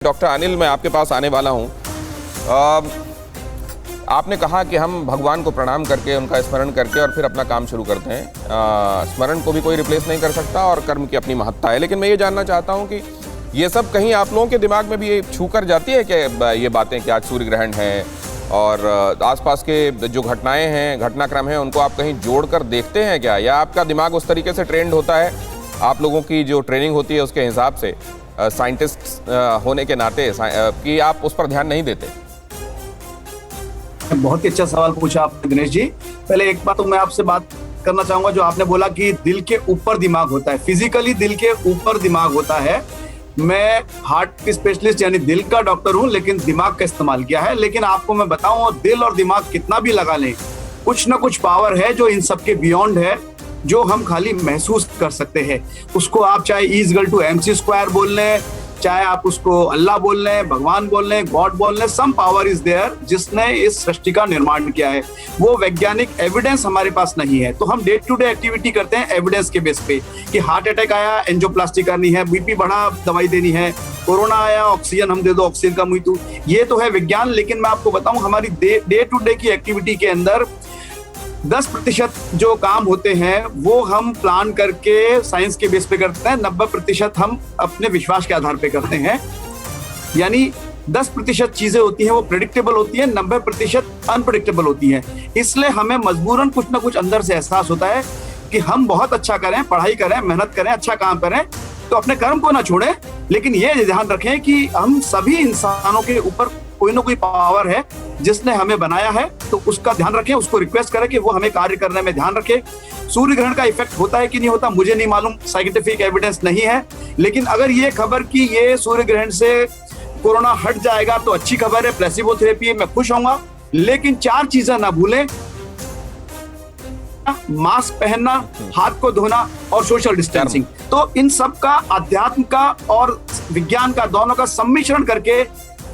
Doctor Anil, मैं आपके पास आने वाला हूँ। आपने कहा कि हम भगवान को प्रणाम करके, उनका स्मरण करके और फिर अपना काम शुरू करते हैं। स्मरण को भी कोई रिप्लेस नहीं कर सकता और कर्म की अपनी महत्ता है। लेकिन मैं ये जानना चाहता हूँ कि ये सब कहीं आप लोगों के दिमाग में भी ये छू कर जाती है कि ये बातें कि आज सूर्य ग्रहण है और आसपास के जो घटनाएं हैं, घटनाक्रम हैं, उनको आप कहीं जोड़ कर देखते हैं क्या, या आपका दिमाग उस तरीके से ट्रेंड होता है, आप लोगों की जो ट्रेनिंग होती है उसके हिसाब से, साइंटिस्ट होने के नाते कि आप उस पर ध्यान नहीं देते? बहुत ही अच्छा सवाल पूछा आपने दिनेश जी। पहले एक बात तो मैं आपसे बात करना चाहूंगा, जो आपने बोला कि दिल के ऊपर दिमाग होता है। फिजिकली दिल के ऊपर दिमाग होता है। मैं हार्ट स्पेशलिस्ट यानी दिल का डॉक्टर हूं, लेकिन दिमाग का इस्तेमाल किया है। लेकिन आपको मैं बताऊं, दिल और दिमाग कितना भी लगा लें, कुछ ना कुछ पावर है जो इन सबके बियॉन्ड है, जो हम खाली महसूस कर सकते हैं। उसको आप चाहे E=mc² बोल लें, चाहे आप उसको अल्लाह बोल लें, भगवान बोल लें, गॉड बोल लें, सम पावर इज देयर जिसने इस सृष्टि का निर्माण किया है। वो वैज्ञानिक एविडेंस हमारे पास नहीं है, तो हम डे टू डे एक्टिविटी करते हैं एविडेंस के बेस पे कि हार्ट अटैक आया, एंजियोप्लास्टी करनी है, बीपी बढ़ा, दवाई देनी है, कोरोना आया, ऑक्सीजन हम दे दो, ऑक्सीजन का मुई तू। ये तो है विज्ञान। लेकिन मैं आपको बताऊं, हमारी डे टू डे की एक्टिविटी के अंदर 10% जो काम होते हैं वो हम प्लान करके साइंस के बेस पे करते हैं, 90% हम अपने विश्वास के आधार पे करते हैं। यानी 10% चीजें होती हैं वो प्रेडिक्टेबल होती हैं, 90% अनप्रेडिक्टेबल होती हैं। इसलिए हमें मजबूरन कुछ ना कुछ अंदर से एहसास होता है कि हम बहुत अच्छा करें, पढ़ाई करें, मेहनत करें, अच्छा काम करें, तो अपने कर्म को ना छोड़ें। लेकिन ये ध्यान रखें कि हम सभी इंसानों के ऊपर कोई ना कोई पावर है जिसने हमें बनाया है, तो उसका ध्यान रखें, उसको रिक्वेस्ट करें कि वो हमें कार्य करने में ध्यान रखे। सूर्य ग्रहण का इफेक्ट होता है कि नहीं होता मुझे नहीं मालूम, साइंटिफिक एविडेंस नहीं है। लेकिन अगर ये खबर कि ये सूर्य ग्रहण से कोरोना हट जाएगा तो अच्छी खबर है, प्लेसिबो थेरेपी है, मैं खुश होऊंगा। लेकिन 4 चीजें ना भूलें: मास्क पहनना, हाथ को धोना और सोशल डिस्टेंसिंग। तो इन सब का, अध्यात्म का और विज्ञान का, दोनों का सम्मिश्रण करके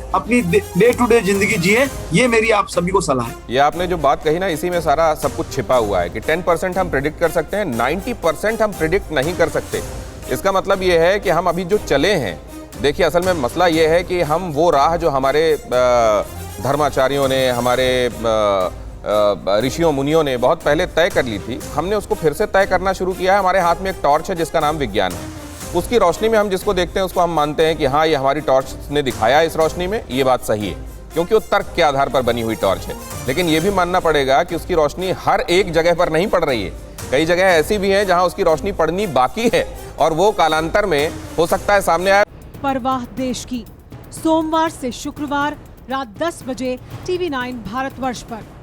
अपनी डे टू डे जिंदगी जिए, ये मेरी आप सभी को सलाह है। ये आपने जो बात कही ना, इसी में सारा सब कुछ छिपा हुआ है कि 10% हम प्रेडिक्ट कर सकते हैं, 90% हम प्रेडिक्ट नहीं कर सकते। इसका मतलब ये है कि हम अभी जो चले हैं, देखिए असल में मसला ये है कि हम वो राह जो हमारे धर्माचार्यों ने, हमारे ऋषियों मुनियों ने बहुत पहले तय कर ली थी, हमने उसको फिर से तय करना शुरू किया है। हमारे हाथ में एक टॉर्च है जिसका नाम विज्ञान है। उसकी रोशनी में हम जिसको देखते हैं उसको हम मानते हैं कि हाँ, ये हमारी टॉर्च ने दिखाया है, इस रोशनी में ये बात सही है, क्योंकि वो तर्क के आधार पर बनी हुई टॉर्च है। लेकिन ये भी मानना पड़ेगा कि उसकी रोशनी हर एक जगह पर नहीं पड़ रही है। कई जगह ऐसी भी हैं जहाँ उसकी रोशनी पड़नी बाकी है और वो कालांतर में हो सकता है सामने आए। परवाह देश की, सोमवार से शुक्रवार रात 10 बजे TV9 भारतवर्ष पर।